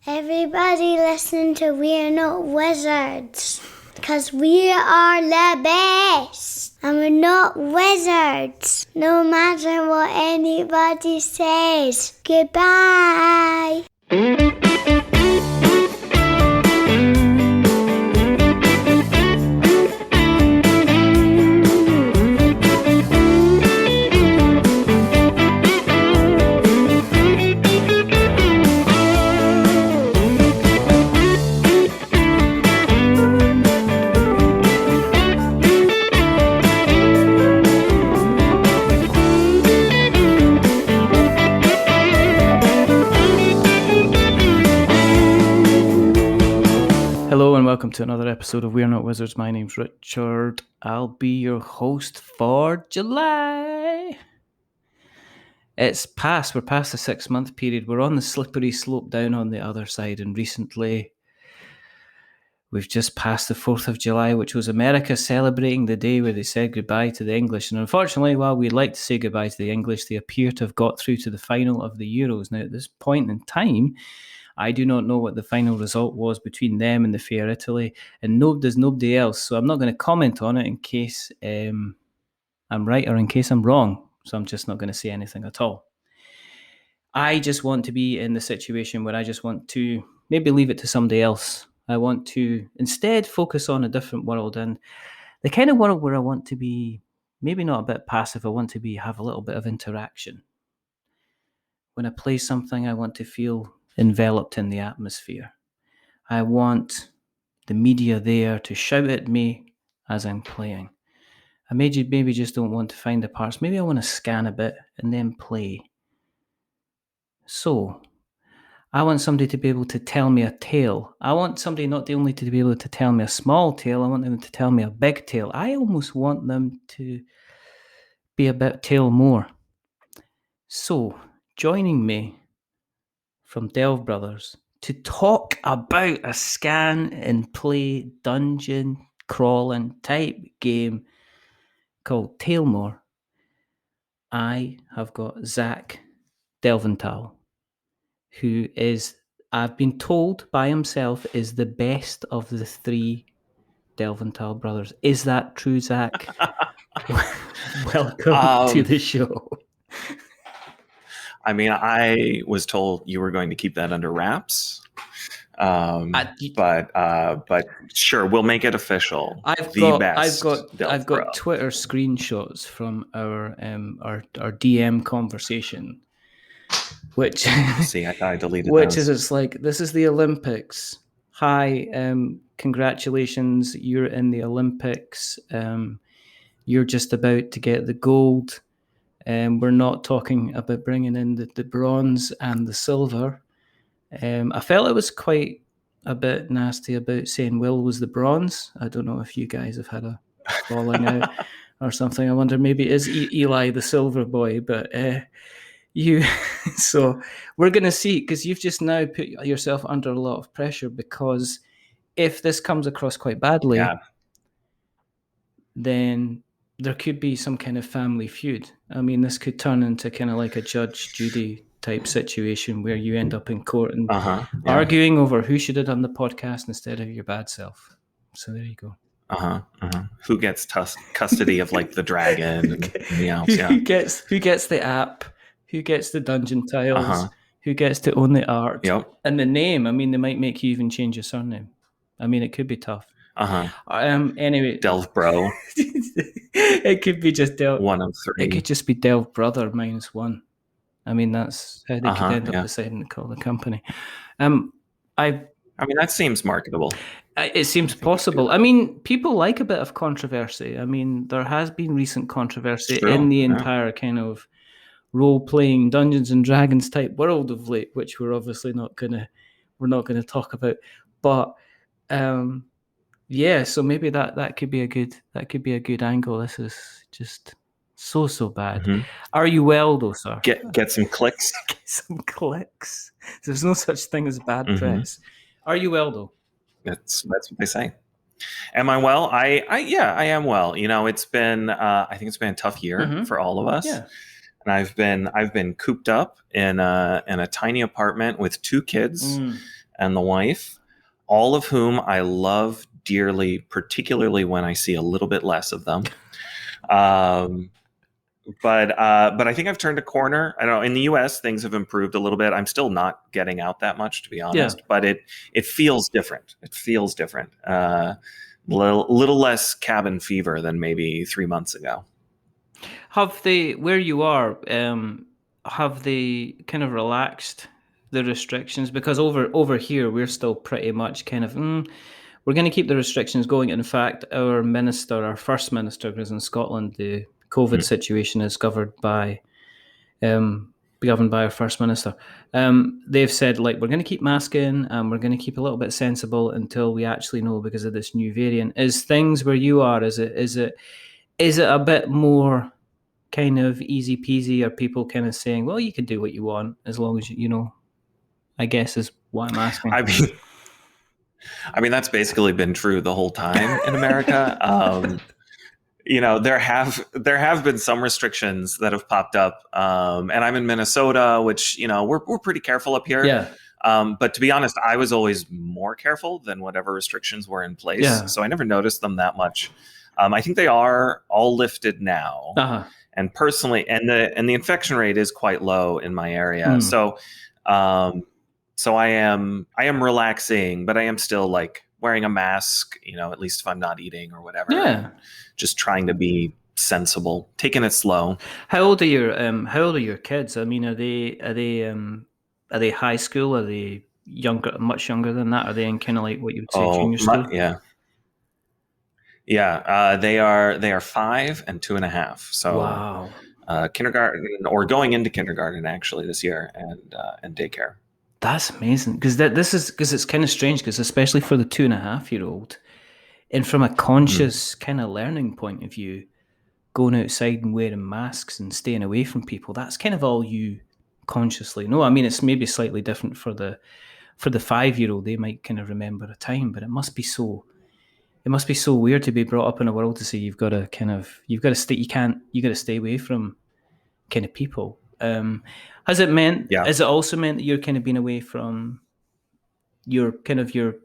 Everybody listen to We're Not Wizards, because we are the best, and we're not wizards, no matter what anybody says. Goodbye. Hello and welcome to another episode of We're Not Wizards. My name's Richard. I'll be your host for July. We're past the 6-month period. We're on the slippery slope down on the other side, and recently we've just passed the 4th of July, which was America celebrating the day where they said goodbye to the English. And unfortunately, while we'd like to say goodbye to the English, they appear to have got through to the final of the Euros. Now, at this point in time, I do not know what the final result was between them and the Fair Italy, and does nobody else. So I'm not going to comment on it in case I'm right or in case I'm wrong. So I'm just not going to say anything at all. I just want to be in the situation where I just want to maybe leave it to somebody else. I want to instead focus on a different world, and the kind of world where I want to be maybe not a bit passive. I want to have a little bit of interaction. When I play something, I want to feel enveloped in the atmosphere. I want the media there to shout at me as I'm playing. I maybe just don't want to find the parts. Maybe I want to scan a bit and then play. So, I want somebody to be able to tell me a tale. I want somebody not only to be able to tell me a small tale, I want them to tell me a big tale. I almost want them to be a bit Taelmoor. So, joining me from Delve Brothers to talk about a scan and play dungeon crawling type game called Taelmoor, I have got Zac Delventhal, who is, I've been told by himself, is the best of the 3 Delventhal brothers. Is that true, Zac? Welcome to the show. I mean, I was told you were going to keep that under wraps, but sure, we'll make it official. I've got Twitter screenshots from our DM conversation, which see, I thought I deleted which those. it's like, this is the Olympics. Hi, congratulations, you're in the Olympics. You're just about to get the gold. We're not talking about bringing in the bronze and the silver. I felt it was quite a bit nasty about saying Will was the bronze. I don't know if you guys have had a falling out or something. I wonder, maybe is Eli the silver boy, but so we're going to see, because you've just now put yourself under a lot of pressure, because if this comes across quite badly, then there could be some kind of family feud. I mean, this could turn into kind of like a Judge Judy type situation where you end up in court and arguing over who should have done the podcast instead of your bad self. So there you go. Who gets custody of like the dragon and the elves? Who gets the app? Who gets the dungeon tiles? Who gets to own the art? And the name. I mean, they might make you even change your surname. I mean, it could be tough. Anyway, Delve Bro. It could be just Delve. 1 of 3. It could just be Delve Brother -1. I mean, that's how they could end up deciding to call the company. I mean, that seems marketable. It seems possible. I mean, people like a bit of controversy. I mean, there has been recent controversy in the entire kind of role-playing Dungeons and Dragons type world of late, which we're obviously not gonna talk about. But so maybe that could be a good angle. This is just so bad. Are you well though, sir? Get some clicks. Get some clicks. There's no such thing as bad press. Are you well though? That's what they say. Am I well? I am well. You know, it's been I think it's been a tough year for all of us. Yeah. And I've been cooped up in a tiny apartment with 2 kids and the wife, all of whom I love dearly, particularly when I see a little bit less of them. But I think I've turned a corner. I don't know. In the U.S., things have improved a little bit. I'm still not getting out that much, to be honest. But it feels different. It feels different. Little less cabin fever than maybe 3 months ago. Have they, where you are, have they kind of relaxed the restrictions? Because over here, we're still pretty much kind of, we're going to keep the restrictions going. In fact, our first minister, because in Scotland, the COVID situation is governed by our first minister. They've said, like, we're going to keep masking and we're going to keep a little bit sensible until we actually know, because of this new variant. Is things where you are, is it a bit more kind of easy peasy? Are people kind of saying, well, you can do what you want as long as you know, I guess is what I'm asking. I mean, that's basically been true the whole time in America. There have been some restrictions that have popped up, and I'm in Minnesota, which we're pretty careful up here. Yeah. But to be honest, I was always more careful than whatever restrictions were in place. Yeah. So I never noticed them that much. I think they are all lifted now. Uh-huh. And personally, and the infection rate is quite low in my area. So I am relaxing, but I am still like wearing a mask, at least if I'm not eating or whatever. Yeah. Just trying to be sensible, taking it slow. How old are your kids? I mean, are they high school? Are they younger, much younger than that? Are they in kind of like what you would say junior school? Yeah. They are 5 and 2.5. So wow. Kindergarten, or going into kindergarten actually this year, and daycare. That's amazing, because it's kind of strange, because especially for the 2.5-year-old, and from a conscious kind of learning point of view, going outside and wearing masks and staying away from people, that's kind of all you consciously know. I mean, it's maybe slightly different for the 5-year-old. They might kind of remember a time, but it must be so weird to be brought up in a world to say you've got to stay away from kind of people. Has it also meant that you're kind of being away from your kind of your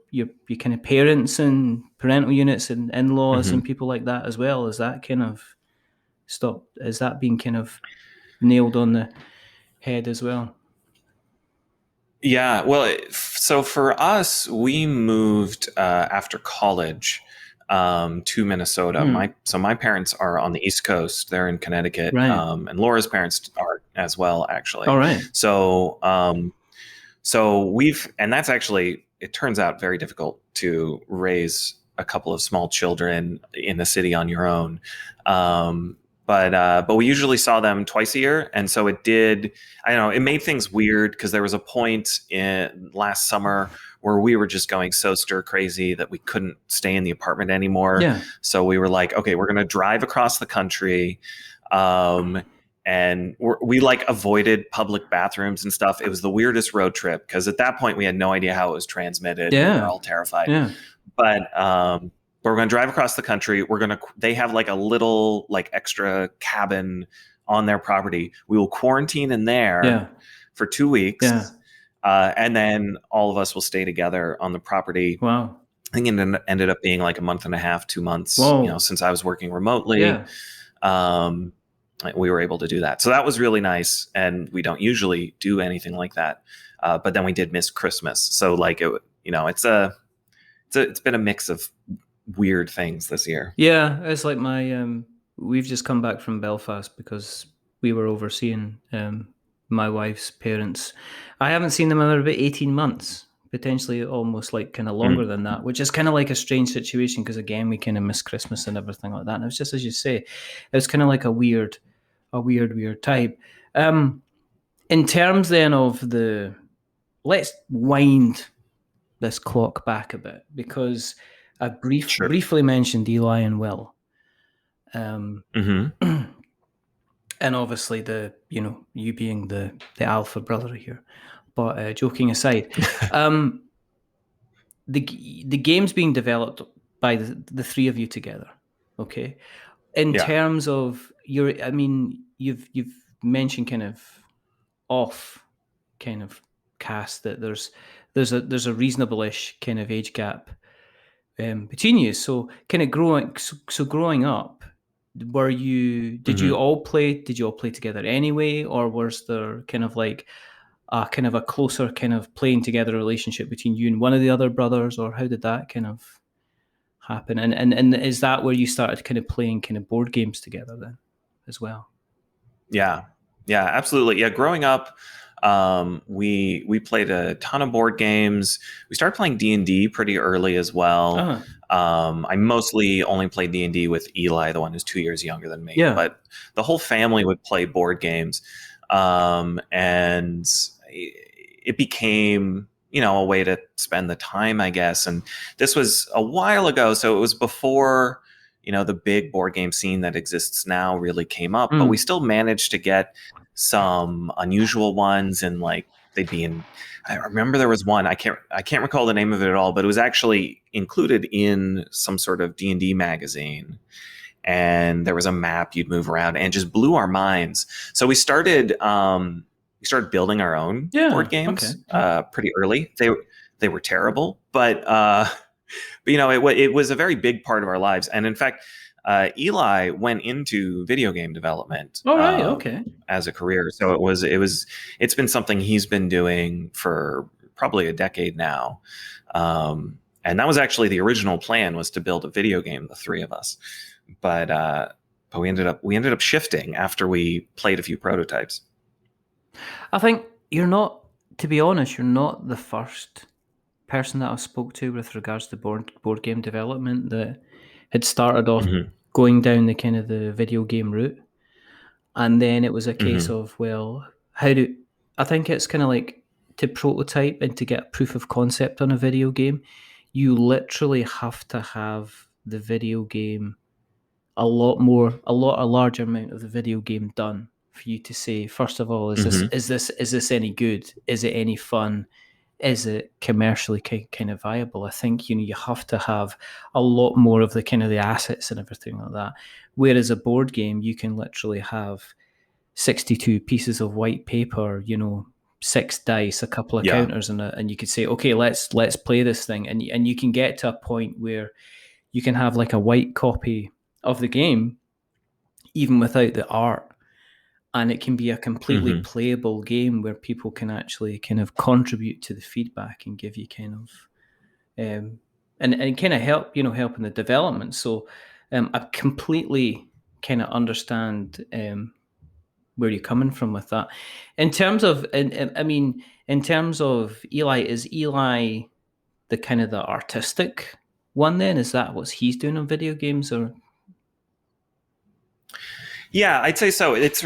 kind of parents and parental units and in-laws and people like that as well? Is that kind of stopped? Is that being kind of nailed on the head as well? Yeah, well, so for us, we moved after college to Minnesota. My parents are on the East Coast. They're in Connecticut, right. And Laura's parents are as well, actually. All right. So and that's actually, it turns out very difficult to raise a couple of small children in the city on your own. But we usually saw them twice a year. And so it made things weird, because there was a point in last summer where we were just going so stir crazy that we couldn't stay in the apartment anymore. Yeah. So we were like, okay, we're going to drive across the country. And we like avoided public bathrooms and stuff. It was the weirdest road trip, because at that point we had no idea how it was transmitted. Yeah. We were all terrified. Yeah. But we're going to drive across the country. They have like a little like extra cabin on their property. We will quarantine in there for 2 weeks. Yeah. And then all of us will stay together on the property. Wow. I think it ended up being like a month and a half, 2 months, since I was working remotely. Yeah. We were able to do that. So that was really nice. And we don't usually do anything like that. But then we did miss Christmas. So like, it's been a mix of weird things this year. Yeah. It's like we've just come back from Belfast because we were overseeing my wife's parents. I haven't seen them in about 18 months, potentially almost like kind of longer than that, which is kind of like a strange situation, because again, we kind of miss Christmas and everything like that. And it was just, as you say, it was kind of like a weird type. In terms then of let's wind this clock back a bit, because I briefly mentioned Eli and Will. And obviously you being the alpha brother here, but joking aside, the game's being developed by the three of you together. Okay. In terms of you've mentioned kind of off kind of cast that there's there's a reasonable-ish kind of age gap between you. So kind of growing up, did you all play together anyway, or was there kind of like a closer kind of playing together relationship between you and one of the other brothers, or how did that kind of happen? And is that where you started kind of playing kind of board games together then as well? Yeah, absolutely. Yeah, growing up, we played a ton of board games. We started playing D&D pretty early as well. Uh-huh. I mostly only played D&D with Eli, the one who's 2 years younger than me. Yeah. But the whole family would play board games, and it became, a way to spend the time, I guess. And this was a while ago, so it was before the big board game scene that exists now really came up, but we still managed to get some unusual ones, and like they'd be in. I remember there was one, I can't recall the name of it at all, but it was actually included in some sort of D&D magazine, and there was a map you'd move around, and just blew our minds. So we started building our own board games pretty early. They were terrible, but it was a very big part of our lives. And in fact, Eli went into video game development as a career. So it's been something he's been doing for probably a decade now. And that was actually the original plan, was to build a video game, the three of us. But we ended up shifting after we played a few prototypes. I think to be honest, you're not the first person that I spoke to with regards to board game development that had started off going down the kind of the video game route, and then it was a case of, well, I think it's kind of like, to prototype and to get proof of concept on a video game, you literally have to have the video game a larger amount of the video game done for you to say, first of all, is this any good? Is it any fun? Is it commercially kind of viable? I think you have to have a lot more of the kind of the assets and everything like that. Whereas a board game, you can literally have 62 pieces of white paper, 6 dice, a couple of counters, and you could say, okay, let's play this thing, and you can get to a point where you can have like a white copy of the game, even without the art. And it can be a completely playable game where people can actually kind of contribute to the feedback and give you kind of, and kind of help in the development. So I completely kind of understand where you're coming from with that. In terms of, in terms of Eli, is Eli the kind of the artistic one then? Is that what he's doing on video games, or? Yeah, I'd say so. It's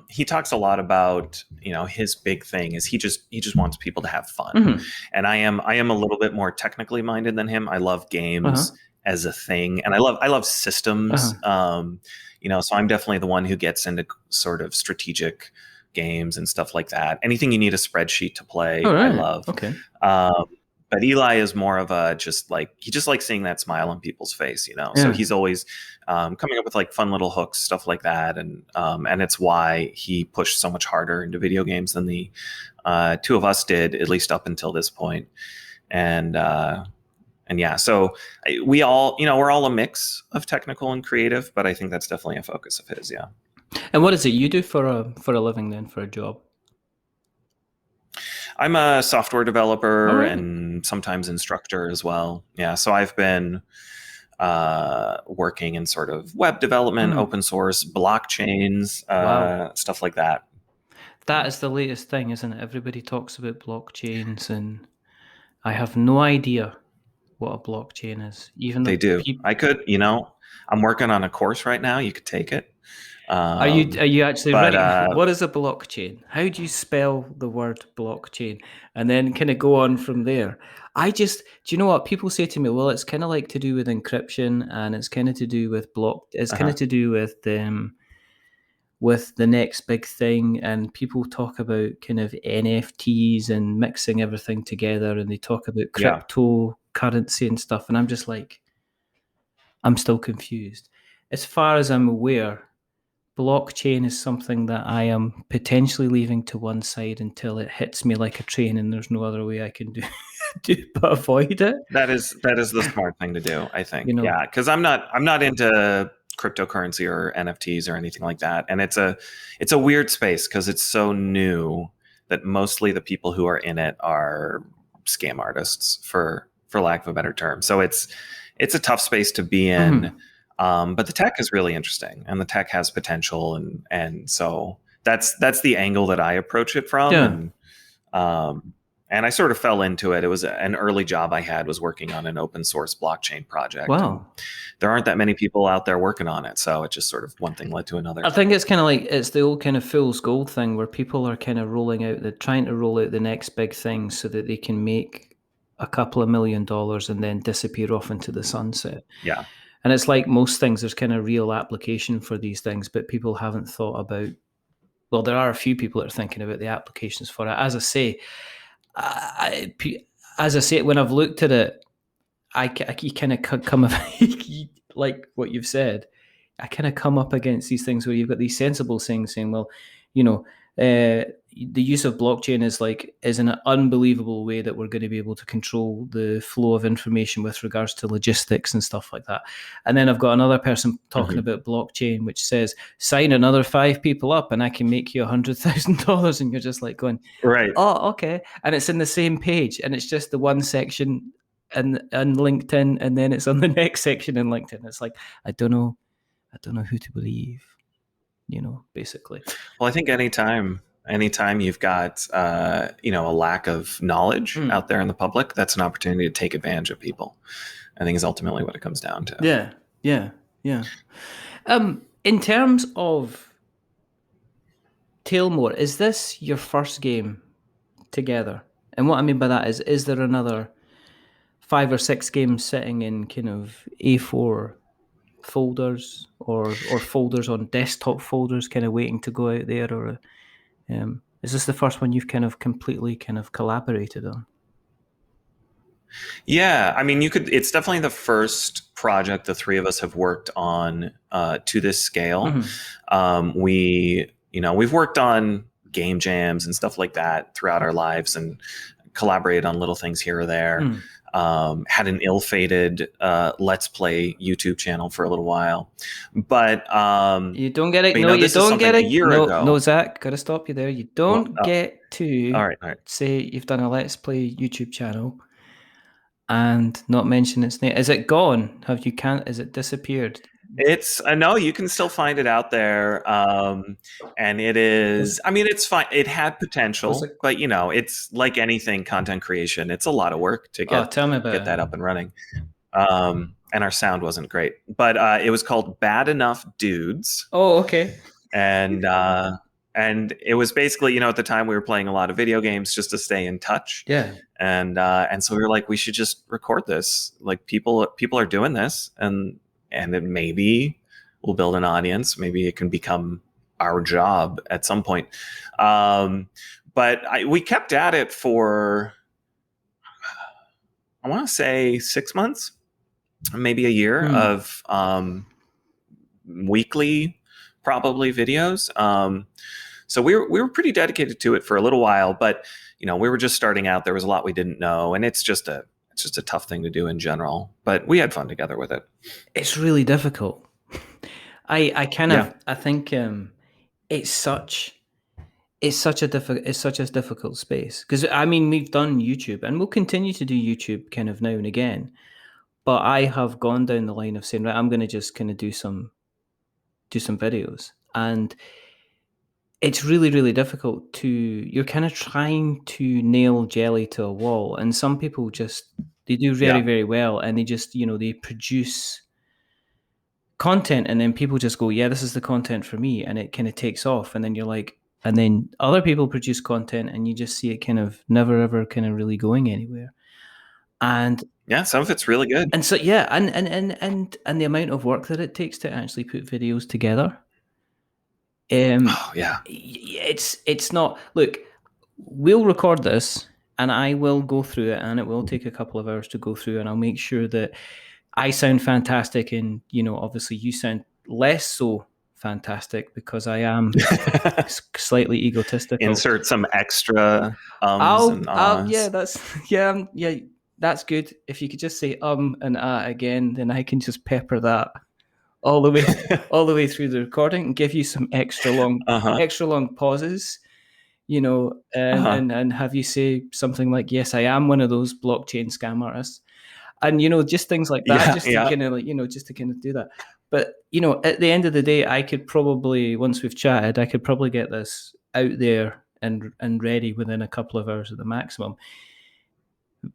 he talks a lot about, his big thing is he just wants people to have fun. And I am a little bit more technically minded than him. I love games as a thing, and I love systems. So I'm definitely the one who gets into sort of strategic games and stuff like that. Anything you need a spreadsheet to play, I love. Okay. But Eli is more of he just likes seeing that smile on people's face, So he's always coming up with like fun little hooks, stuff like that, and it's why he pushed so much harder into video games than the two of us did, at least up until this point. And yeah, so we all, we're all a mix of technical and creative, but I think that's definitely a focus of his. Yeah. And what is it you do for a living then, for a job? I'm a software developer and sometimes instructor as well. Yeah, so I've been working in sort of web development, open source, blockchains, stuff like that. That is the latest thing, isn't it? Everybody talks about blockchains, and I have no idea what a blockchain is. Even they do. I could, I'm working on a course right now. You could take it. Are you actually writing? What is a blockchain? How do you spell the word blockchain? And then kind of go on from there. Do you know what people say to me? Well, it's kind of like to do with encryption, and it's kind of to do with it's kind of to do with the next big thing. And people talk about kind of NFTs and mixing everything together, and they talk about cryptocurrency and stuff. And I'm just like, I'm still confused. As far as I'm aware, blockchain is something that I am potentially leaving to one side until it hits me like a train, and there's no other way I can do but avoid it. That is the smart thing to do, I think. You know. Yeah, because I'm not into cryptocurrency or NFTs or anything like that, and it's a weird space because it's so new that mostly the people who are in it are scam artists, for lack of a better term. So it's a tough space to be in. But the tech is really interesting, and the tech has potential, and so that's the angle that I approach it from. Yeah. And I sort of fell into it. It was an early job I had, was working on an open source blockchain project. Wow. And there aren't that many people out there working on it. So it just sort of one thing led to another. I think it's kind of like, it's the old kind of fool's gold thing where people are kind of trying to roll out the next big thing so that they can make a couple of $1 million and then disappear off into the sunset. Yeah. And it's like most things, there's kind of real application for these things, but people haven't thought about, well, there are a few people that are thinking about the applications for it. As I say, when I've looked at it, you kind of come up, like what you've said, I kind of come up against these things where you've got these sensible things saying, well, the use of blockchain is an unbelievable way that we're going to be able to control the flow of information with regards to logistics and stuff like that. And then I've got another person talking about blockchain, which says, sign another 5 people up and I can make you $100,000. And you're just like going, right. Oh, okay. And it's in the same page, and it's just the one section and LinkedIn, and then it's on the next section in LinkedIn. It's like, I don't know who to believe, basically. Well, I think anytime you've got a lack of knowledge out there in the public, that's an opportunity to take advantage of people. I think is ultimately what it comes down to. Yeah. In terms of Taelmoor, is this your first game together? And what I mean by that is there another 5 or 6 games sitting in kind of A4 folders or folders on desktop folders kind of waiting to go out there, or is this the first one you've kind of completely kind of collaborated on? Yeah, I mean, it's definitely the first project the three of us have worked on to this scale. We've worked on game jams and stuff like that throughout our lives and collaborated on little things here or there. Had an ill-fated Let's Play YouTube channel for a little while, but you don't get it. No, you don't get it. No, Zach, gotta stop you there. You don't get to all right. say you've done a Let's Play YouTube channel and not mention its name. Is it gone? Is it disappeared? It's no, you can still find it out there, and it is. I mean, it's fine. It had potential, but it's like anything content creation. It's a lot of work to get that up and running. And our sound wasn't great, but it was called Bad Enough Dudes. Oh, okay. And it was basically, at the time we were playing a lot of video games just to stay in touch. Yeah. And so we were like, we should just record this. Like people are doing this, and then maybe we'll build an audience. Maybe it can become our job at some point. But we kept at it for, I want to say 6 months, maybe a year of weekly, probably videos. So we were pretty dedicated to it for a little while, but we were just starting out. There was a lot we didn't know, and it's just a tough thing to do in general, but we had fun together with it. It's really difficult. I think it's such a difficult space, because I mean, we've done YouTube and we'll continue to do YouTube kind of now and again, but I have gone down the line of saying, right, I'm going to just kind of do some videos, and it's really, really difficult you're kind of trying to nail jelly to a wall. And some people they do very, very well. And they just, they produce content, and then people just go, yeah, this is the content for me. And it kind of takes off. And then you're like, and then other people produce content and you just see it kind of never, ever kind of really going anywhere. And yeah, some of it's really good. And so, yeah. And the amount of work that it takes to actually put videos together. It's not. Look, we'll record this and I will go through it, and it will take a couple of hours to go through, and I'll make sure that I sound fantastic, and obviously you sound less so fantastic because I am slightly egotistical. Insert some extra and ahs. Yeah, that's good. If you could just say and again, then I can just pepper that all the way through the recording and give you some extra long pauses, and have you say something like, yes, I am one of those blockchain scam artists. And, just things like that, just to kind of just to kind of do that. But, at the end of the day, I could probably, once we've chatted, I could probably get this out there and ready within a couple of hours at the maximum.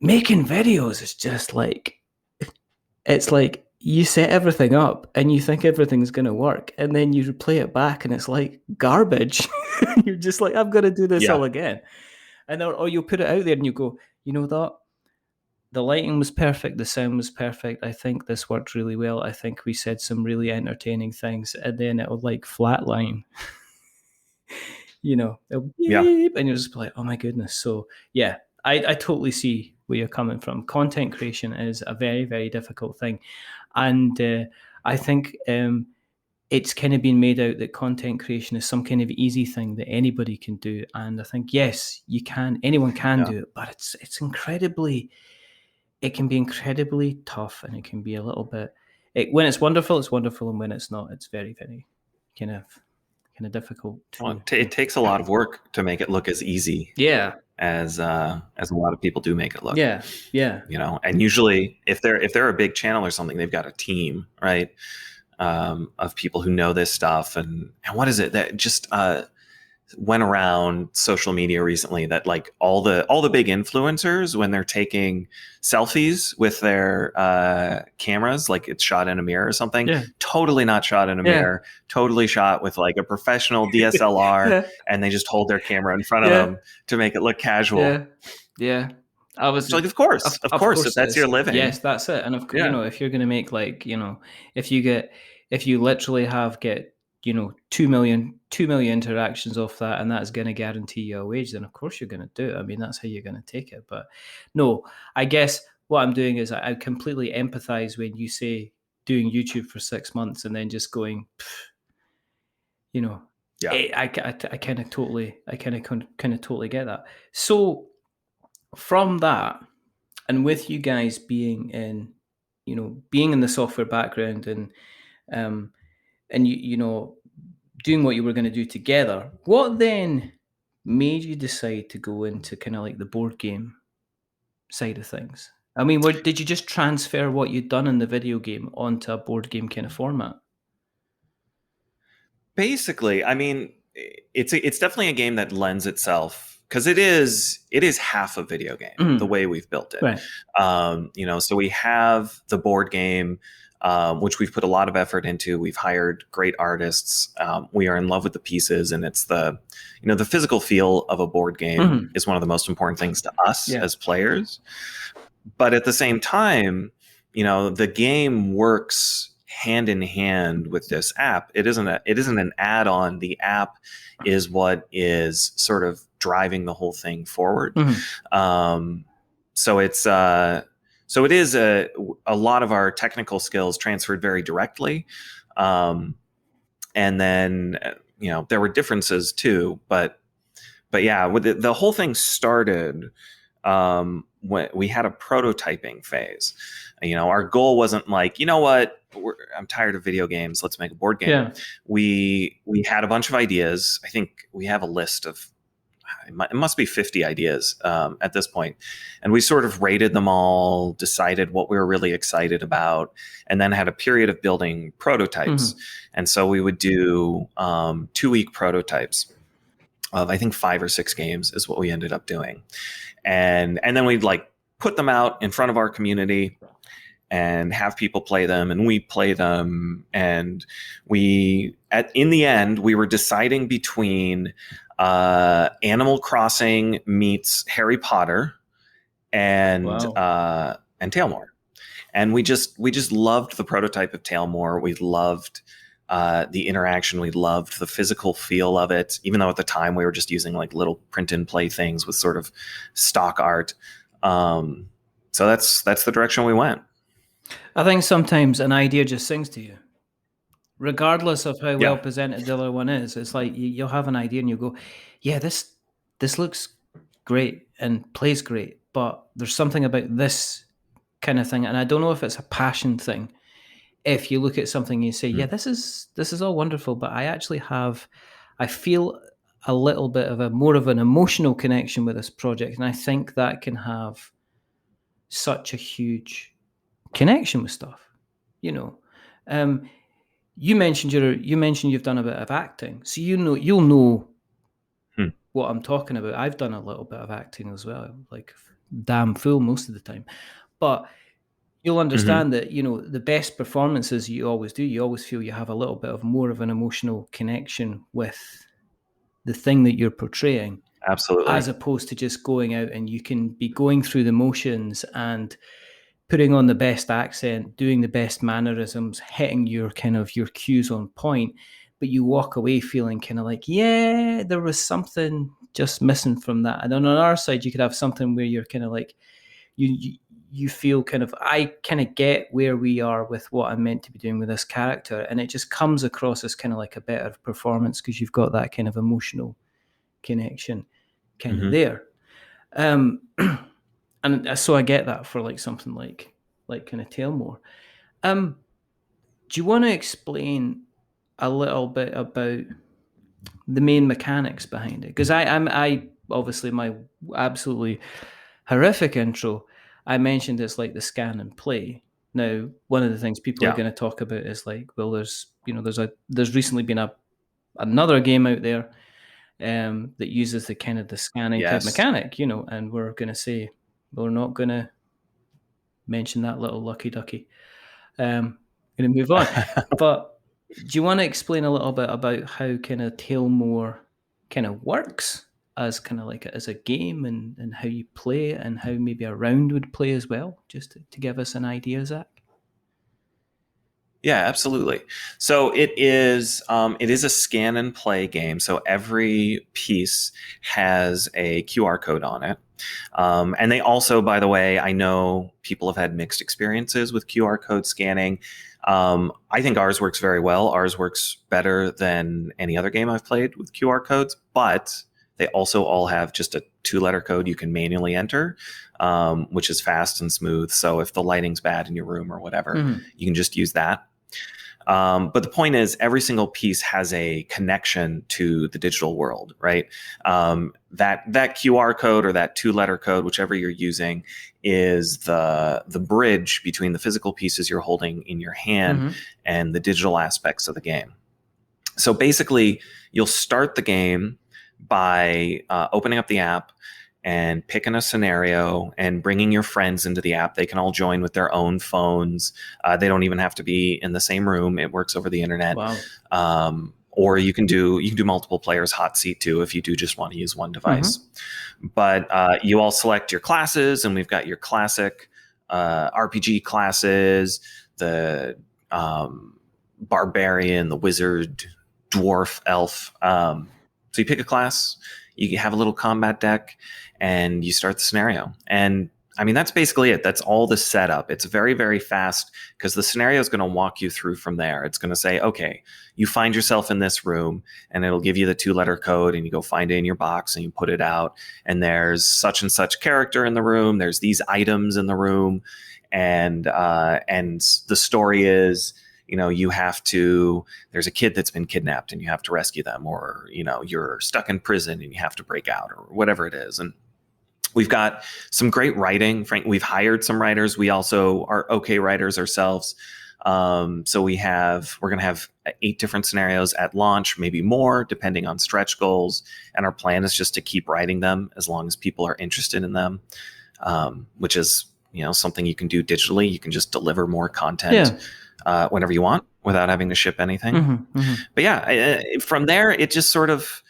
Making videos is just like, it's like you set everything up and you think everything's going to work, and then you play it back and it's like garbage. You're just like, I've got to do this all again. And or you'll put it out there and you go, that the lighting was perfect, the sound was perfect, I think this worked really well, I think we said some really entertaining things, and then it'll like flatline. It'll beep, and you'll just be like, oh my goodness. So yeah, I totally see where you're coming from. Content creation is a very, very difficult thing. And I think it's kind of been made out that content creation is some kind of easy thing that anybody can do. And I think, yes, anyone can do it, but it's incredibly... It can be incredibly tough, and it can be a little bit. When it's wonderful, and when it's not, it's very, very kind of difficult. It takes a lot of work to make it look as easy. Yeah. As a lot of people do make it look. Yeah. And usually, if they're a big channel or something, they've got a team, right, of people who know this stuff. And what is it that just went around social media recently, that like all the big influencers, when they're taking selfies with their cameras, like it's shot in a mirror or something, totally not shot in a mirror, totally shot with like a professional DSLR, and they just hold their camera in front of them to make it look casual. I was like, of course, if that's your living. Yes, that's it. And if you're going to make like, if you literally get 2 million interactions off that, and that's going to guarantee you a wage, then of course you're going to do it. I mean, that's how you're going to take it. But no, I guess what I'm doing is I completely empathize when you say doing YouTube for 6 months and then just going, I kind of totally get that. So from that, and with you guys being in the software background and doing what you were going to do together, what then made you decide to go into kind of like the board game side of things? I mean, did you just transfer what you'd done in the video game onto a board game kind of format? Basically, I mean, it's definitely a game that lends itself, because it is half a video game, the way we've built it. Right. So we have the board game, which we've put a lot of effort into. We've hired great artists. We are in love with the pieces, and it's the physical feel of a board game is one of the most important things to us as players. But at the same time, the game works hand in hand with this app. It isn't an add-on. The app is what is sort of driving the whole thing forward. So it's so it is a lot of our technical skills transferred very directly. And then, there were differences too, but yeah, with the whole thing started when we had a prototyping phase. Our goal wasn't like, I'm tired of video games, let's make a board game. Yeah. We had a bunch of ideas. I think we have a list of, it must be 50 ideas at this point. And we sort of rated them all, decided what we were really excited about, and then had a period of building prototypes. And so we would do 2-week prototypes of, I think, 5 or 6 games is what we ended up doing. And then we'd like put them out in front of our community and have people play them, and we play them. And in the end, we were deciding between Animal Crossing meets Harry Potter and Taelmoor. And we just loved the prototype of Taelmoor. We loved the interaction. We loved the physical feel of it, even though at the time we were just using like little print and play things with sort of stock art. So that's the direction we went. I think sometimes an idea just sings to you, regardless of how well presented the other one is. It's like you'll have an idea and you'll go, yeah, this looks great and plays great, but there's something about this kind of thing. And I don't know if it's a passion thing. If you look at something and you say, yeah, this is all wonderful, but I feel a little bit of more of an emotional connection with this project. And I think that can have such a huge connection with stuff, you know. You mentioned you've done a bit of acting, so you'll know what I'm talking about. I've done a little bit of acting as well, like damn fool most of the time, but you'll understand that, you know, the best performances you always feel you have a little bit of more of an emotional connection with the thing that you're portraying. Absolutely. As opposed to just going out and you can be going through the motions and putting on the best accent, doing the best mannerisms, hitting your cues on point, but you walk away feeling kind of like, yeah, there was something just missing from that. And on our side, you could have something where you're kind of like, you feel kind of, I kind of get where we are with what I'm meant to be doing with this character, and it just comes across as kind of like a better performance because you've got that kind of emotional connection kind of there. And so I get that for like something like kind of Taelmoor. Do you want to explain a little bit about the main mechanics behind it? Because I obviously, my absolutely horrific intro, I mentioned it's like the scan and play. Now, one of the things people are going to talk about is like, well, there's recently been another game out there that uses the kind of the scanning type mechanic, you know, and we're going to say we're not going to mention that little lucky ducky. Going to move on. But do you want to explain a little bit about how kind of Taelmoor kind of works as kind of like as a game and how you play it and how maybe a round would play as well, just to give us an idea, Zach? Yeah, absolutely. So it is a scan and play game. So every piece has a QR code on it. And they also, by the way, I know people have had mixed experiences with QR code scanning. I think ours works very well. Ours works better than any other game I've played with QR codes, but they also all have just a 2-letter code you can manually enter, which is fast and smooth. So if the lighting's bad in your room or whatever, you can just use that. But the point is, every single piece has a connection to the digital world, right? That QR code or that 2-letter code, whichever you're using, is the bridge between the physical pieces you're holding in your hand and the digital aspects of the game. So basically, you'll start the game by opening up the app and picking a scenario and bringing your friends into the app. They can all join with their own phones. They don't even have to be in the same room. It works over the internet. Wow. Or you can do multiple players hot seat too if you do just want to use one device. But you all select your classes, and we've got your classic RPG classes, the barbarian, the wizard, dwarf, elf. So you pick a class, you have a little combat deck, and you start the scenario. And I mean, that's basically it. That's all the setup. It's very, very fast because the scenario is going to walk you through from there. It's going to say, okay, you find yourself in this room, and it'll give you the 2-letter code, and you go find it in your box and you put it out. And there's such and such character in the room. There's these items in the room. And the story is, you know, there's a kid that's been kidnapped and you have to rescue them, or, you know, you're stuck in prison and you have to break out, or whatever it is. And we've got some great writing. We've hired some writers. We also are okay writers ourselves. So we're going to have 8 different scenarios at launch, maybe more, depending on stretch goals. And our plan is just to keep writing them as long as people are interested in them, which is, you know, something you can do digitally. You can just deliver more content whenever you want without having to ship anything. But yeah, from there, it just sort of,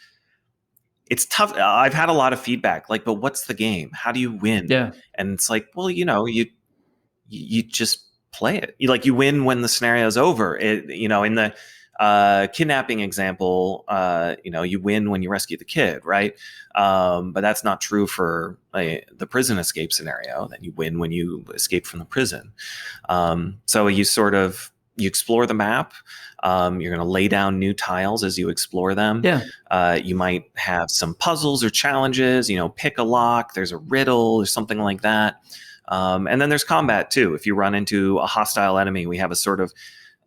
it's tough. I've had a lot of feedback, like, but what's the game? How do you win? And it's like, well, you know, you just play it. You win when the scenario is over. You know, in the kidnapping example, you know, you win when you rescue the kid, right? But that's not true for the prison escape scenario. Then you win when you escape from the prison. So you sort of, you explore the map. You're going to lay down new tiles as you explore them. Yeah. You might have some puzzles or challenges, pick a lock, there's a riddle or something like that. And then there's combat too. If you run into a hostile enemy, we have a sort of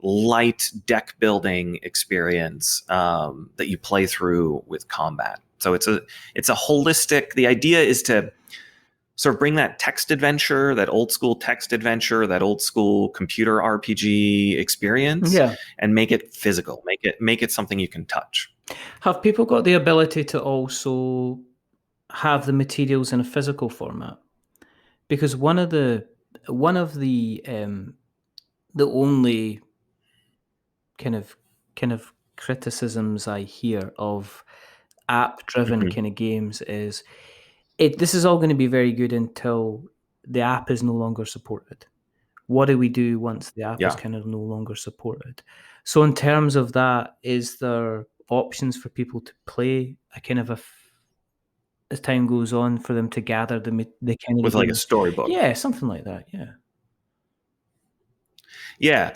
light deck building experience that you play through with combat. So it's a holistic, the idea is to sort of bring that text adventure, that old school text adventure, that old school computer RPG experience, and make it physical, make it something you can touch. Have people got the ability to also have the materials in a physical format? Because one of the only kind of criticisms I hear of app-driven kind of games is this is all going to be very good until the app is no longer supported. What do we do once the app is kind of no longer supported? So in terms of that, is there options for people to play a kind of as time goes on for them to gather the kind of with like a storybook? Yeah, something like that. Yeah.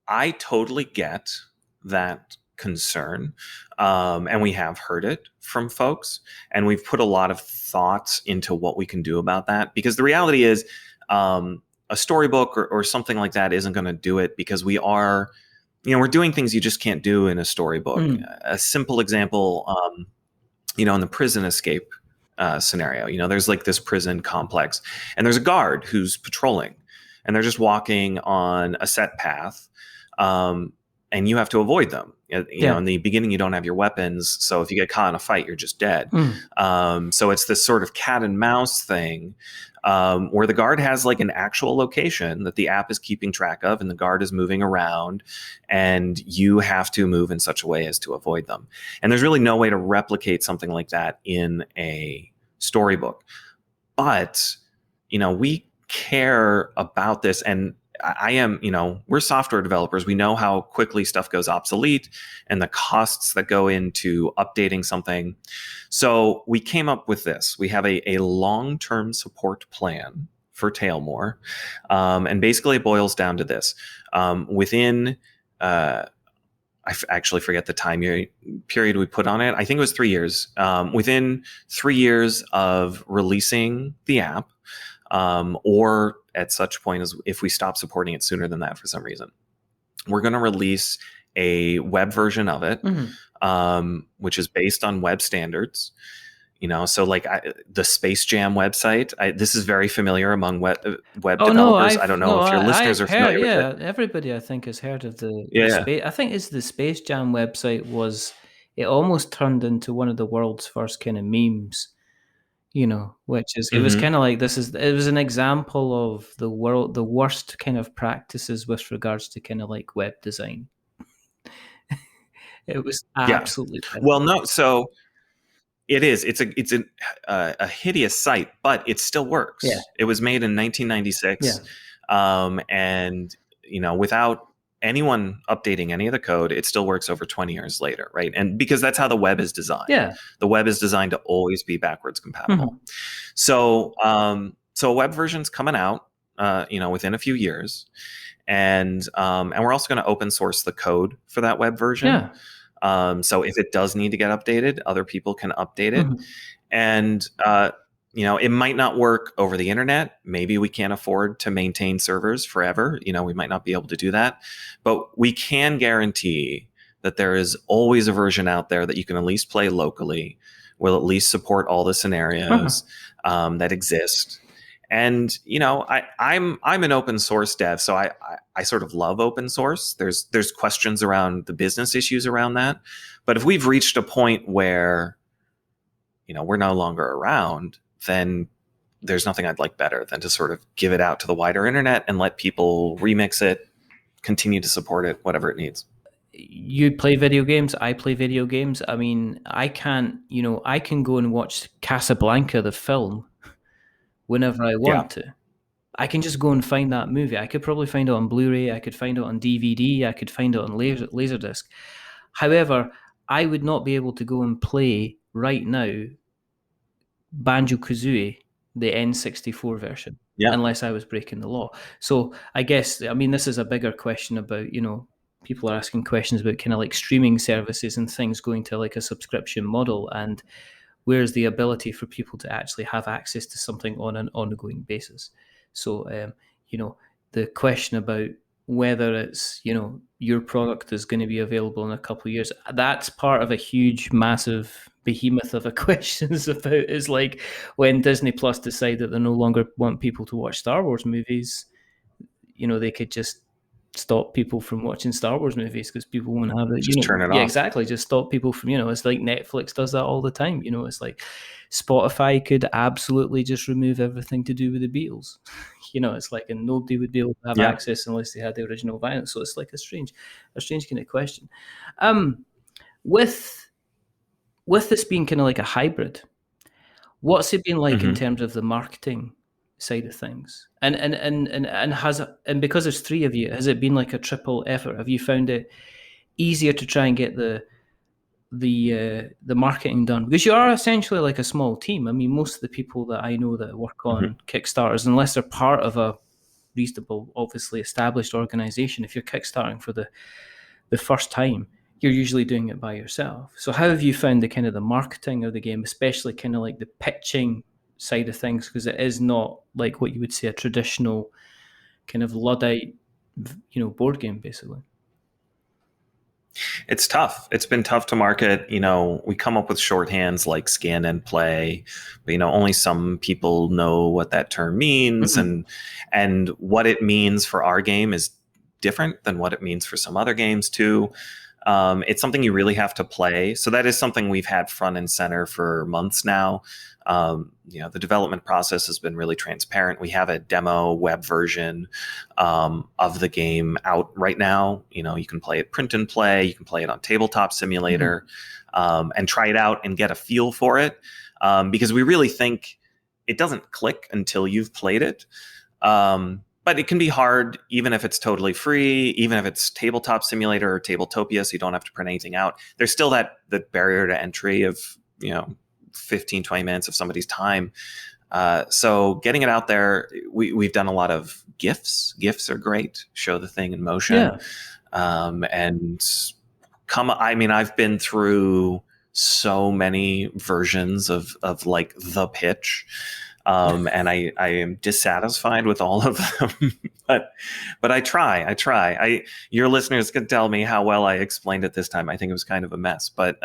I totally get that concern. And we have heard it from folks, and we've put a lot of thoughts into what we can do about that, because the reality is a storybook or something like that isn't going to do it, because we're doing things you just can't do in a storybook. A simple example, in the prison escape scenario, there's like this prison complex, and there's a guard who's patrolling, and they're just walking on a set path. And you have to avoid them. In the beginning, you don't have your weapons, so if you get caught in a fight, you're just dead. So it's this sort of cat and mouse thing, where the guard has like an actual location that the app is keeping track of, and the guard is moving around, and you have to move in such a way as to avoid them. And there's really no way to replicate something like that in a storybook. But, we care about this, and we're software developers. We know how quickly stuff goes obsolete and the costs that go into updating something. So we came up with this. We have a long-term support plan for Taelmoor. And basically it boils down to this. Within, I actually forget the time period we put on it. I think it was 3 years. Within 3 years of releasing the app, or at such point as if we stop supporting it sooner than that for some reason, we're going to release a web version of it, which is based on web standards. So like the Space Jam website, this is very familiar among web developers. No, I don't know if your listeners are familiar with it. Everybody I think has heard of the I think it's the Space Jam website. It almost turned into one of the world's first kind of memes. Which is, it was kind of like, it was an example of the worst kind of practices with regards to kind of like web design. It was absolutely well, no, so it is. It's a hideous site, but it still works. Yeah. It was made in 1996, and without anyone updating any of the code, it still works over 20 years later, right? And because that's how the web is designed. The web is designed to always be backwards compatible. So a web version's coming out within a few years, and we're also going to open source the code for that web version. So if it does need to get updated, other people can update it. And it might not work over the internet. Maybe we can't afford to maintain servers forever. We might not be able to do that. But we can guarantee that there is always a version out there that you can at least play locally, will at least support all the scenarios that exist. And I'm an open source dev, so I sort of love open source. There's questions around the business issues around that. But if we've reached a point where we're no longer around, then there's nothing I'd like better than to sort of give it out to the wider internet and let people remix it, continue to support it, whatever it needs. You play video games, I play video games. I mean, I can go and watch Casablanca, the film, whenever I want to. I can just go and find that movie. I could probably find it on Blu-ray, I could find it on DVD, I could find it on Laserdisc. However, I would not be able to go and play right now Banjo-Kazooie the N64 version, Yeah. unless I was breaking the law. So I guess, I mean, this is a bigger question about, people are asking questions about kind of like streaming services and things going to like a subscription model, and where's the ability for people to actually have access to something on an ongoing basis. So, the question about whether it's, your product is going to be available in a couple of years, that's part of a huge, massive behemoth of a questions about is like when Disney Plus decide that they no longer want people to watch Star Wars movies, they could just stop people from watching Star Wars movies because people won't have it. Just turn it yeah, off. exactly. Just stop people from, it's like Netflix does that all the time. It's like Spotify could absolutely just remove everything to do with the Beatles. It's like, and nobody would be able to have access unless they had the original vinyl. So it's like a strange kind of question. With this being kind of like a hybrid, what's it been like in terms of the marketing side of things? And because there's three of you, has it been like a triple effort? Have you found it easier to try and get the marketing done? Because you are essentially like a small team. I mean, most of the people that I know that work on Kickstarters, unless they're part of a reasonable, obviously established organization, if you're Kickstarting for the first time, you're usually doing it by yourself. So how have you found the kind of the marketing of the game, especially kind of like the pitching side of things? Because it is not like what you would say a traditional kind of Luddite, board game, basically. It's tough. It's been tough to market. We come up with shorthands like scan and play, but only some people know what that term means, and what it means for our game is different than what it means for some other games too. It's something you really have to play. So that is something we've had front and center for months now. The development process has been really transparent. We have a demo web version of the game out right now. You can play it print and play. You can play it on Tabletop Simulator and try it out and get a feel for it, because we really think it doesn't click until you've played it. But it can be hard, even if it's totally free, even if it's Tabletop Simulator or Tabletopia, so you don't have to print anything out. There's still the barrier to entry of 15, 20 minutes of somebody's time. So getting it out there, we've done a lot of GIFs. GIFs are great. Show the thing in motion. And I've been through so many versions of like the pitch. And I am dissatisfied with all of them, but I try. Your listeners can tell me how well I explained it this time. I think it was kind of a mess, but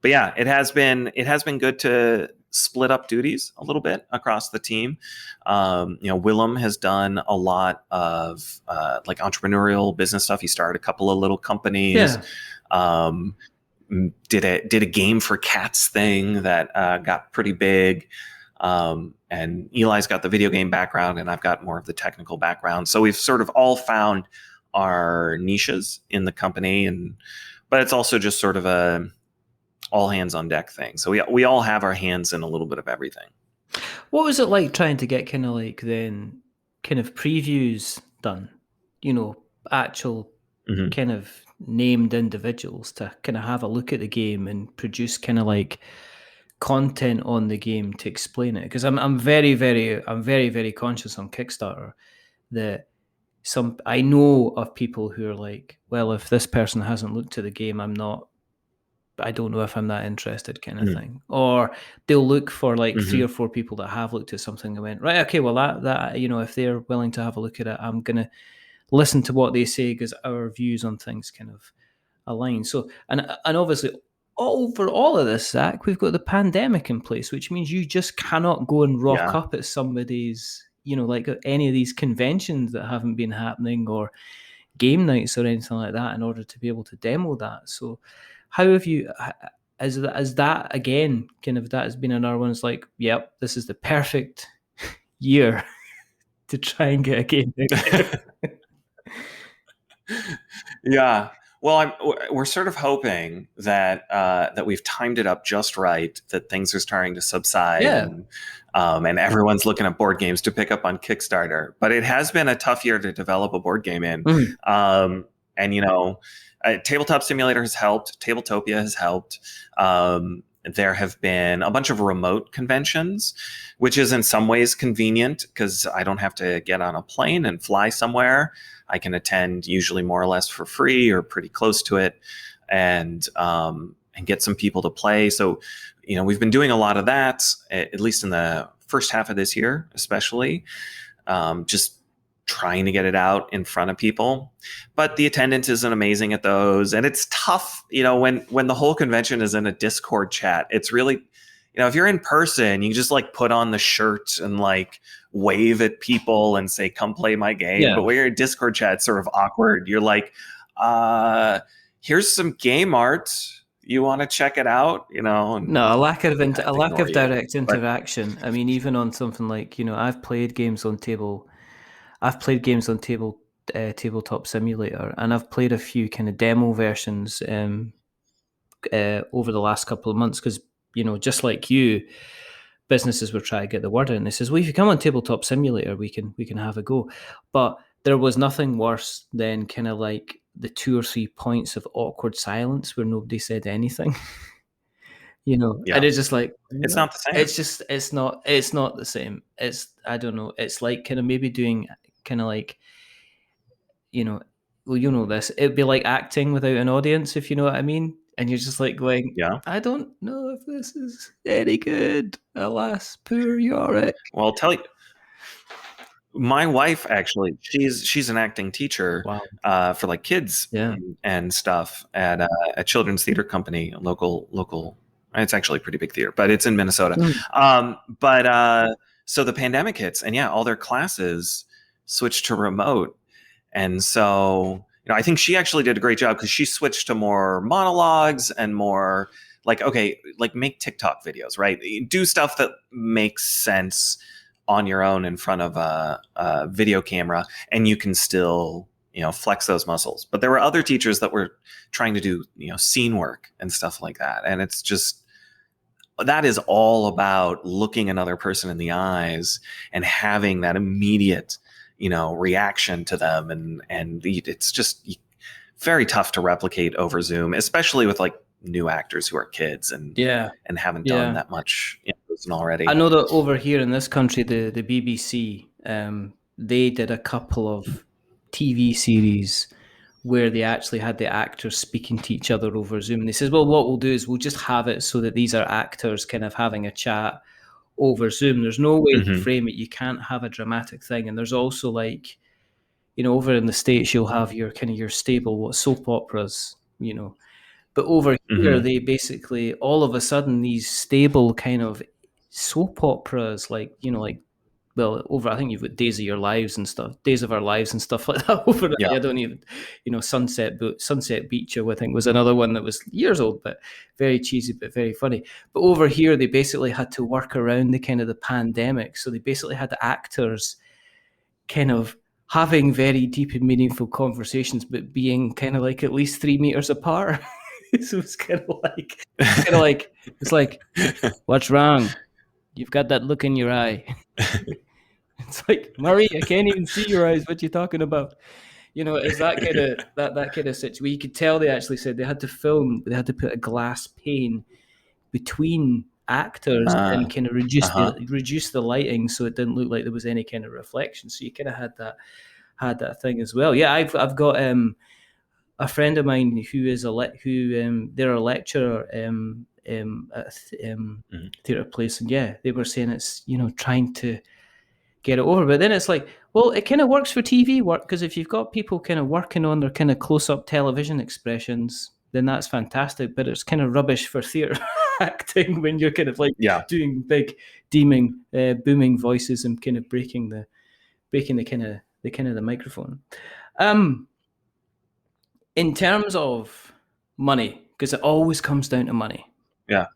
yeah, it has been good to split up duties a little bit across the team. Willem has done a lot of like entrepreneurial business stuff. He started a couple of little companies. Did a game for cats thing that got pretty big. And Eli's got the video game background and I've got more of the technical background. So we've sort of all found our niches in the company, but it's also just sort of a all hands on deck thing. So we all have our hands in a little bit of everything. What was it like trying to get kind of like then kind of previews done, actual kind of named individuals to kind of have a look at the game and produce kind of like content on the game to explain it? Because I'm very, very conscious on Kickstarter that I know of people who are like, well, if this person hasn't looked at the game, I don't know if I'm that interested, kind of thing. Or they'll look for like 3 or 4 people that have looked at something and went, right, okay, well that if they're willing to have a look at it, I'm gonna listen to what they say because our views on things kind of align. So and obviously over all of this, Zach, we've got the pandemic in place, which means you just cannot go and rock up at somebody's, like any of these conventions that haven't been happening or game nights or anything like that in order to be able to demo that. So how have you, as that again, kind of that has been another one, it's like, yep, this is the perfect year to try and get a game out. Yeah. Well, we're sort of hoping that we've timed it up just right, that things are starting to subside, and everyone's looking at board games to pick up on Kickstarter. But it has been a tough year to develop a board game in. And Tabletop Simulator has helped. Tabletopia has helped. there have been a bunch of remote conventions, which is in some ways convenient because I don't have to get on a plane and fly somewhere. I can attend usually more or less for free or pretty close to it, and get some people to play. So, we've been doing a lot of that, at least in the first half of this year, especially, just trying to get it out in front of people. But the attendance isn't amazing at those, and it's tough, when the whole convention is in a Discord chat. It's really, if you're in person, you just like put on the shirt and like wave at people and say, come play my game. Yeah. But when you're in Discord chat, it's sort of awkward. You're like, here's some game art. You want to check it out? No, a lack of direct you. interaction. I mean, even on something like, I've played games on Tabletop Simulator, and I've played a few kind of demo versions over the last couple of months because, just like you, businesses were trying to get the word in. They says, well, if you come on Tabletop Simulator, we can have a go. But there was nothing worse than kind of like the 2 or 3 points of awkward silence where nobody said anything. And it's just like, it's not the same. It's not the same. I don't know. It's like kind of maybe doing kind of like, this. It'd be like acting without an audience, if you know what I mean. And you're just like going, yeah, I don't know if this is any good. Alas, poor Yorick. Well, I'll tell you, my wife actually, she's an acting teacher. Wow. For like kids and stuff at a children's theater company, local. It's actually a pretty big theater, but it's in Minnesota. So the pandemic hits, and all their classes switched to remote. And so, I think she actually did a great job because she switched to more monologues and more like, okay, like make TikTok videos, right? Do stuff that makes sense on your own in front of a video camera, and you can still, flex those muscles. But there were other teachers that were trying to do, scene work and stuff like that. And it's just, that is all about looking another person in the eyes and having that immediate, reaction to them. And it's just very tough to replicate over Zoom, especially with like new actors who are kids and haven't done that much in person already. I know that over here in this country, the BBC, they did a couple of TV series where they actually had the actors speaking to each other over Zoom. And they says, well, what we'll do is we'll just have it so that these are actors kind of having a chat over Zoom. There's no way to frame it. You can't have a dramatic thing. And there's also like, over in the States, you'll have your kind of your stable soap operas, But over here, they basically, all of a sudden, these stable kind of soap operas, like, I think you've got Days of Our Lives and stuff like that over there. I don't even, Sunset Beach, I think was another one that was years old, but very cheesy, but very funny. But over here, they basically had to work around the kind of the pandemic. So they basically had the actors kind of having very deep and meaningful conversations, but being kind of like at least 3 meters apart. So it's kind of like, it's like, what's wrong? You've got that look in your eye. It's like, Murray, I can't even see your eyes. What you talking about? It's that kind of that kind of situation where you could tell they actually said they had to put a glass pane between actors and kind of reduce the lighting so it didn't look like there was any kind of reflection. So you kind of had that thing as well. Yeah, I've got a friend of mine who is they're a lecturer at theatre place, and they were saying it's trying to get it over, but then it's like, well, it kind of works for TV work because if you've got people kind of working on their kind of close-up television expressions, then that's fantastic. But it's kind of rubbish for theatre acting when you're kind of like doing big, booming voices and kind of breaking the kind of the microphone. In terms of money, because it always comes down to money. Yeah,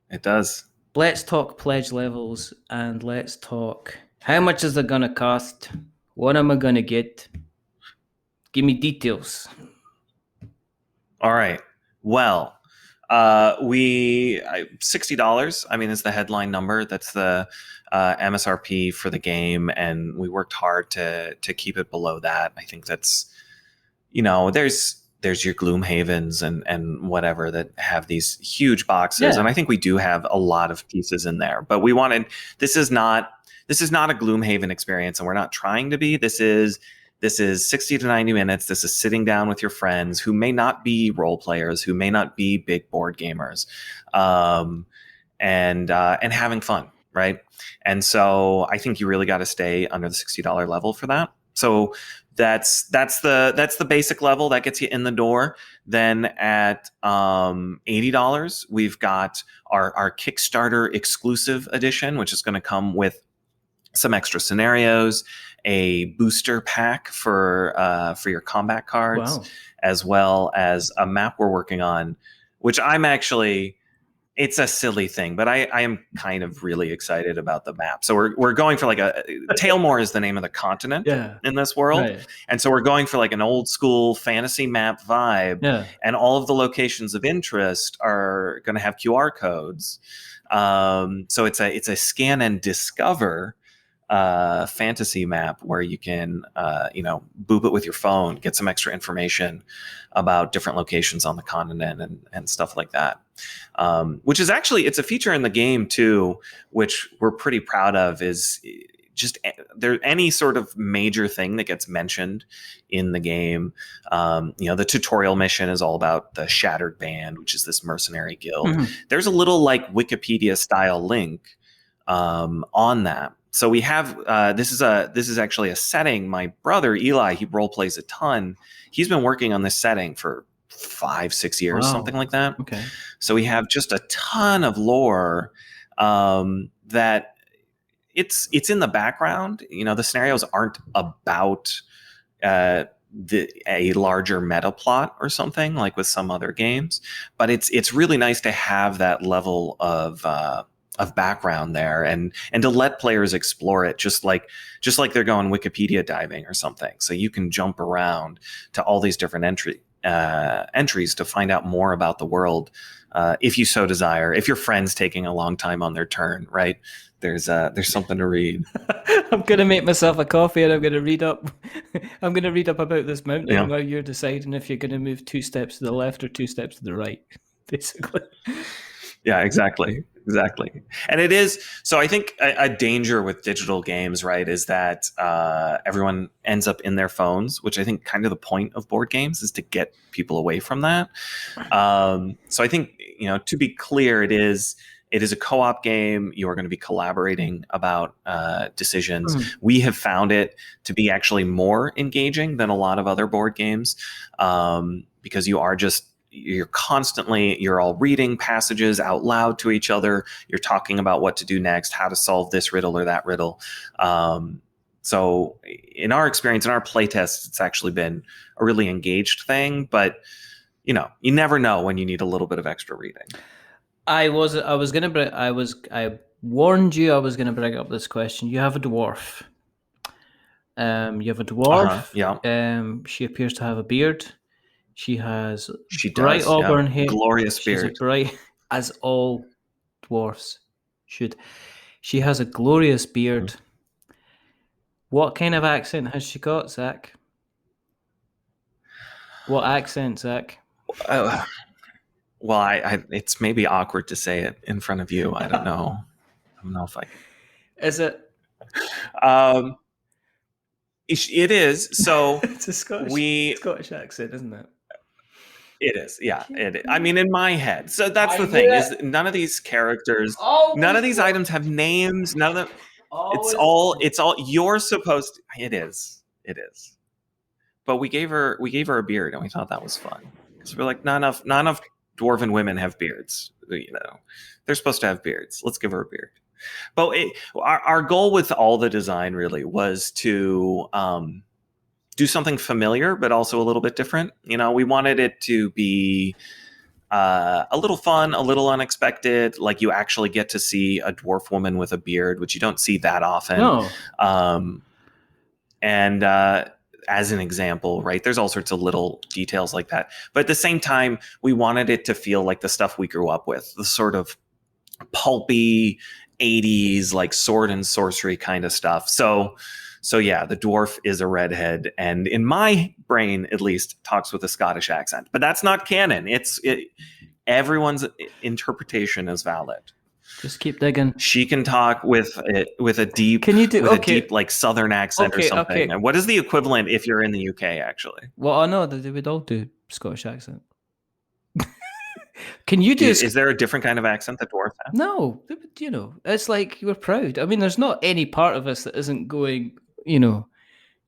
it does. Let's talk pledge levels and let's talk how much is it going to cost? What am I going to get? Give me details. All right. Well, $60, I mean, is the headline number. That's the MSRP for the game. And we worked hard to keep it below that. I think that's, there's there's your Gloomhavens and whatever that have these huge boxes. Yeah. And I think we do have a lot of pieces in there, but we wanted, this is not a Gloomhaven experience, and we're not trying to be. This is 60 to 90 minutes. This is sitting down with your friends who may not be role players, who may not be big board gamers, and having fun, right? And so I think you really got to stay under the $60 level for that. So that's the basic level that gets you in the door. Then at $80, we've got our Kickstarter exclusive edition, which is going to come with some extra scenarios, a booster pack for your combat cards, Wow. as well as a map we're working on, which I'm actually, it's a silly thing, but I am kind of really excited about the map. So we're going for like Taelmoor is the name of the continent in this world. Right. And so we're going for like an old school fantasy map vibe. Yeah. And all of the locations of interest are going to have QR codes. So it's a scan and discover fantasy map where you can boop it with your phone, get some extra information about different locations on the continent and stuff like that, which is actually, it's a feature in the game too, which we're pretty proud of. Is just there any sort of major thing that gets mentioned in the game. The tutorial mission is all about the Shattered Band, which is this mercenary guild. Mm-hmm. There's a little like Wikipedia style link on that. So we have this is actually a setting. My brother Eli, he role plays a ton. He's been working on this setting for 5-6 years, Wow. something like that. Okay. So we have just a ton of lore that it's in the background. The scenarios aren't about a larger meta plot or something like with some other games, but it's really nice to have that level of background there and to let players explore it, just like they're going Wikipedia diving or something. So you can jump around to all these different entries to find out more about the world, if you so desire. If your friend's taking a long time on their turn, right? There's something to read. I'm gonna make myself a coffee and I'm gonna read up. I'm gonna read up about this mountain Yeah. while you're deciding if you're gonna move 2 steps to the left or 2 steps to the right, basically. Yeah, exactly. And it is, so I think a danger with digital games, right, is that everyone ends up in their phones, which I think kind of the point of board games is to get people away from that. So I think, to be clear, it is a co-op game. You are going to be collaborating about decisions. We have found it to be actually more engaging than a lot of other board games, because you're all reading passages out loud to each other. You're talking about what to do next, how to solve this riddle or that riddle. So in our experience, in our playtests, it's actually been a really engaged thing, but you never know when you need a little bit of extra reading. I warned you I was gonna bring up this question. You have a dwarf. Yeah. She appears to have a beard. She has bright auburn hair. Glorious beard. She's bright, as all dwarfs should. She has a glorious beard. What kind of accent has she got, Zach? What accent, Zach? Well, it's maybe awkward to say it in front of you. I don't know. I don't know if I can. Is it? It is. So it's a Scottish accent, isn't it? It is, yeah. I mean, in my head. So that's the thing, is none of these characters, none of these items have names. None of them. It's all. You're supposed to. It is. But we gave her a beard, and we thought that was fun because we're like, not enough dwarven women have beards. They're supposed to have beards. Let's give her a beard. But our goal with all the design really was to do something familiar, but also a little bit different. We wanted it to be a little fun, a little unexpected. Like you actually get to see a dwarf woman with a beard, which you don't see that often. No. And as an example, right, there's all sorts of little details like that. But at the same time, we wanted it to feel like the stuff we grew up with, the sort of pulpy 80s, like sword and sorcery kind of stuff. So So yeah, the dwarf is a redhead, and in my brain, at least, talks with a Scottish accent. But that's not canon. Everyone's interpretation is valid. Just keep digging. She can talk with a deep, a deep like Southern accent or something. Okay. And what is the equivalent if you're in the UK? Actually, well, I know that they would all do Scottish accent. Can you do? Is there a different kind of accent that dwarves have? No, it's like we're proud. I mean, there's not any part of us that isn't going. I'm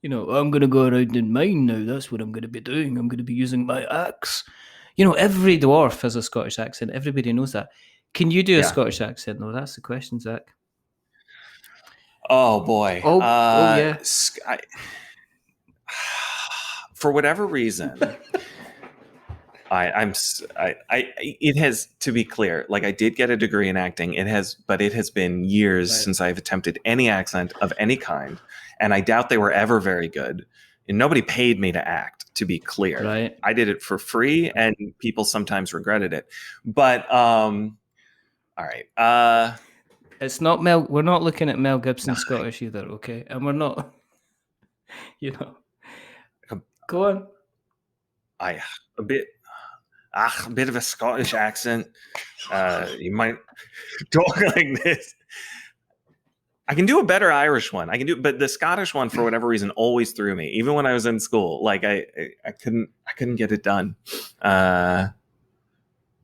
going to go around in mine now. That's what I'm going to be doing. I'm going to be using my axe. Every dwarf has a Scottish accent. Everybody knows that. Can you do a Scottish accent? No, that's the question, Zach. Oh boy. Oh yeah. For whatever reason, it has, to be clear, like I did get a degree in acting. But it has been years since I've attempted any accent of any kind, and I doubt they were ever very good. And nobody paid me to act, to be clear. Right. I did it for free, and people sometimes regretted it. But all right. It's not Mel. We're not looking at Mel Gibson Scottish either, okay? And we're not. Go on. A bit of a Scottish accent. You might talk like this. I can do a better Irish one. But the Scottish one, for whatever reason, always threw me. Even when I was in school, like I couldn't get it done. I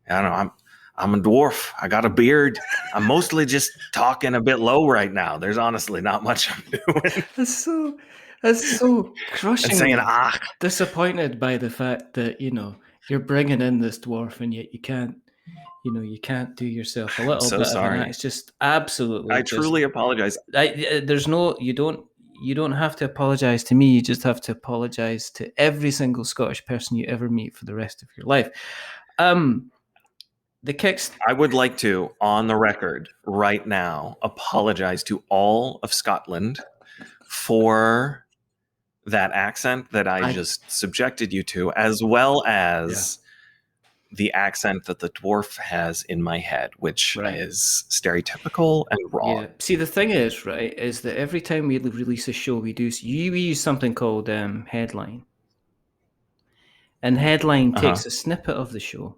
don't know. I'm a dwarf. I got a beard. I'm mostly just talking a bit low right now. There's honestly not much I'm doing. That's so crushing. And saying disappointed by the fact that you're bringing in this dwarf and yet you can't do yourself a little bit sorry. of an. It's just absolutely. I truly apologize. You don't have to apologize to me. You just have to apologize to every single Scottish person you ever meet for the rest of your life. I would like to, on the record right now, apologize to all of Scotland for that accent that I just subjected you to, as well as the accent that the dwarf has in my head, which is stereotypical and wrong. Yeah. See, the thing is, is that every time we release a show, we use something called Headline. And Headline takes a snippet of the show.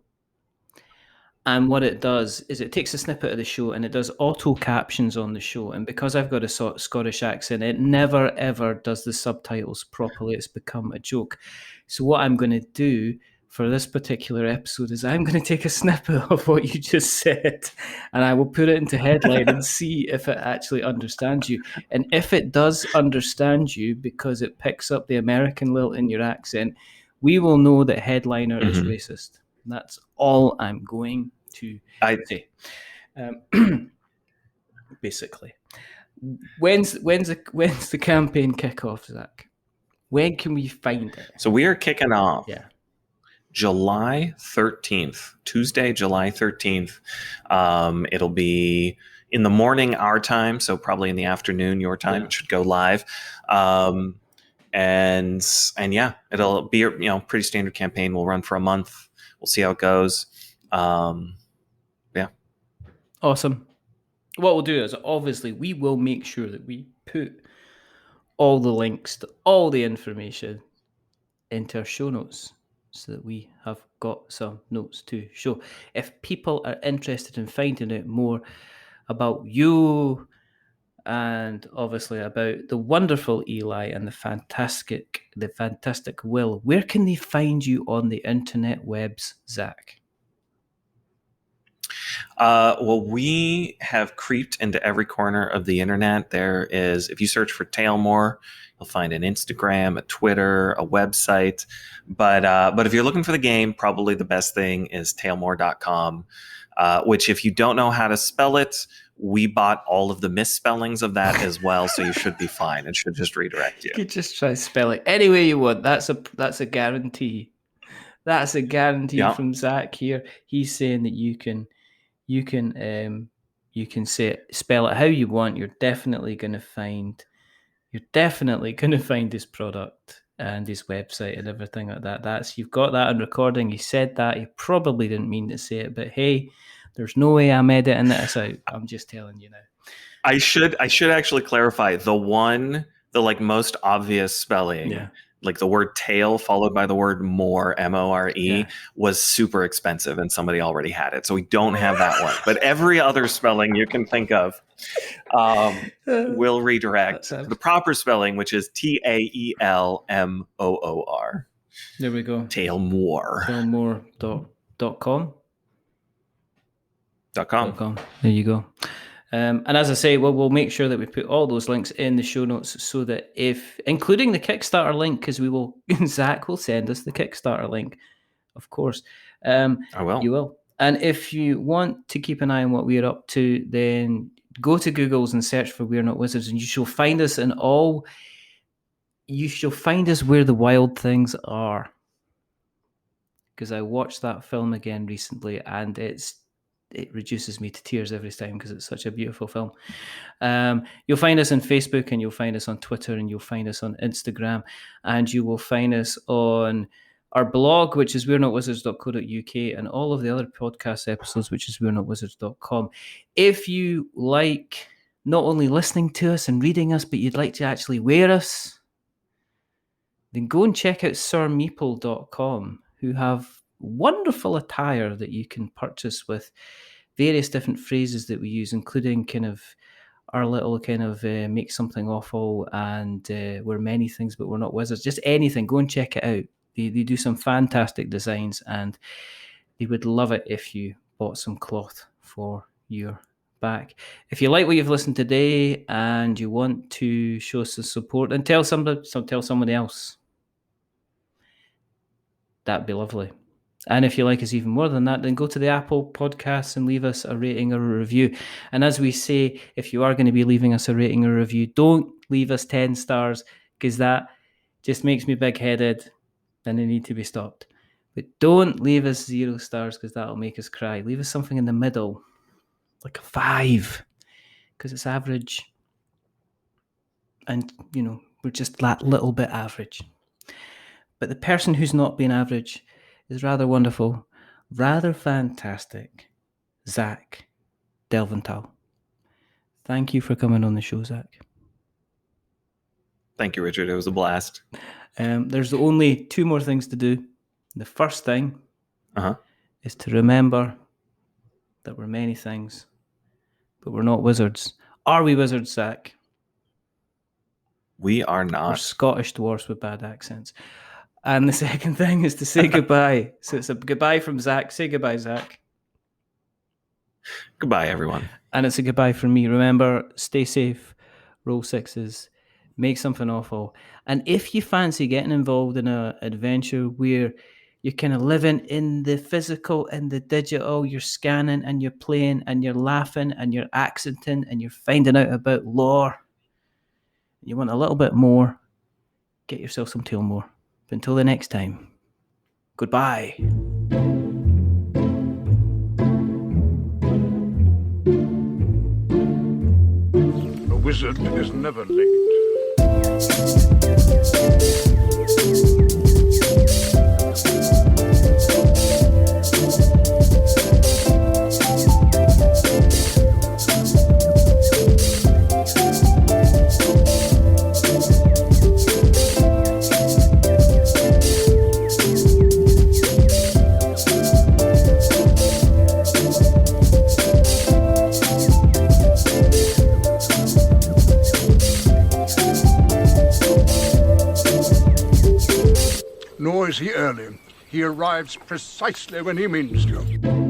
And what it does is it takes a snippet of the show and it does auto captions on the show. And because I've got a Scottish accent, it never, ever does the subtitles properly. It's become a joke. So what I'm going to do for this particular episode is I'm going to take a snippet of what you just said and I will put it into Headline and see if it actually understands you. And if it does understand you because it picks up the American lilt in your accent, we will know that Headliner is racist. And that's all I'm going to say. Basically, when's the campaign kickoff, Zach? When can we find it? So we are kicking off July 13th, Tuesday, July 13th. It'll be in the morning our time, so probably in the afternoon your time. It should go live. And it'll be a pretty standard campaign. We'll run for a month. We'll see how it goes. Awesome. What we'll do is obviously we will make sure that we put all the links to all the information into our show notes so that we have got some notes to show. If people are interested in finding out more about you and obviously about the wonderful Eli and the fantastic Will, where can they find you on the internet webs, Zach? Well, we have creeped into every corner of the internet. There is, if you search for Taelmoor, you'll find an Instagram, a Twitter, a website. But if you're looking for the game, probably the best thing is taelmoor.com, which if you don't know how to spell it, we bought all of the misspellings of that as well, so you should be fine. It should just redirect you. You could just try to spell it any way you want. That's a guarantee. That's a guarantee from Zach here. He's saying that you can spell it how you want. You're definitely going to find his product and his website and everything like that. You've got that on recording. He said that. He probably didn't mean to say it, but hey, there's no way I'm editing this out. I'm just telling you now. I should actually clarify the one the like most obvious spelling, like the word tail followed by the word more, more, was super expensive and somebody already had it. So we don't have that one. But every other spelling you can think of will redirect to the proper spelling, which is Taelmoor. There we go. Taelmoor. Taelmoor.com. .com. There you go. And as I say, we'll make sure that we put all those links in the show notes so that including the Kickstarter link, because Zac will send us the Kickstarter link, of course. I will. You will. And if you want to keep an eye on what we're up to, then go to Google's and search for We're Not Wizards, and you shall find us where the wild things are. Because I watched that film again recently, and it reduces me to tears every time because it's such a beautiful film. You'll find us on Facebook, and you'll find us on Twitter, and you'll find us on Instagram, and you will find us on our blog, which is we'renotwizards.co.uk, and all of the other podcast episodes, which is we'renotwizards.com. If you like not only listening to us and reading us, but you'd like to actually wear us, then go and check out sirmeeple.com, who have wonderful attire that you can purchase with various different phrases that we use, including kind of our little kind of make something awful and we're many things but we're not wizards. Just anything. Go and check it out. They do some fantastic designs, and they would love it if you bought some cloth for your back. If you like what you've listened today and you want to show us some support, then tell somebody else. That'd be lovely. And if you like us even more than that, then go to the Apple Podcasts and leave us a rating or a review. And as we say, if you are going to be leaving us a rating or a review, don't leave us 10 stars, because that just makes me big-headed and they need to be stopped. But don't leave us 0 stars, because that'll make us cry. Leave us something in the middle, like a 5, because it's average. And, we're just that little bit average. But the person who's not been average is rather wonderful, rather fantastic, Zac Delventhal. Thank you for coming on the show, Zac. Thank you, Richard. It was a blast. There's only 2 more things to do. The first thing is to remember that we're many things, but we're not wizards. Are we wizards, Zac? We are not. We're Scottish dwarfs with bad accents. And the second thing is to say goodbye. So it's a goodbye from Zac. Say goodbye, Zac. Goodbye, everyone. And it's a goodbye from me. Remember, stay safe, roll 6s, make something awful. And if you fancy getting involved in an adventure where you're kind of living in the physical and the digital, you're scanning and you're playing and you're laughing and you're accenting and you're finding out about lore, you want a little bit more, get yourself some Taelmoor. But until the next time, goodbye. A wizard is never late. Nor is he early. He arrives precisely when he means to.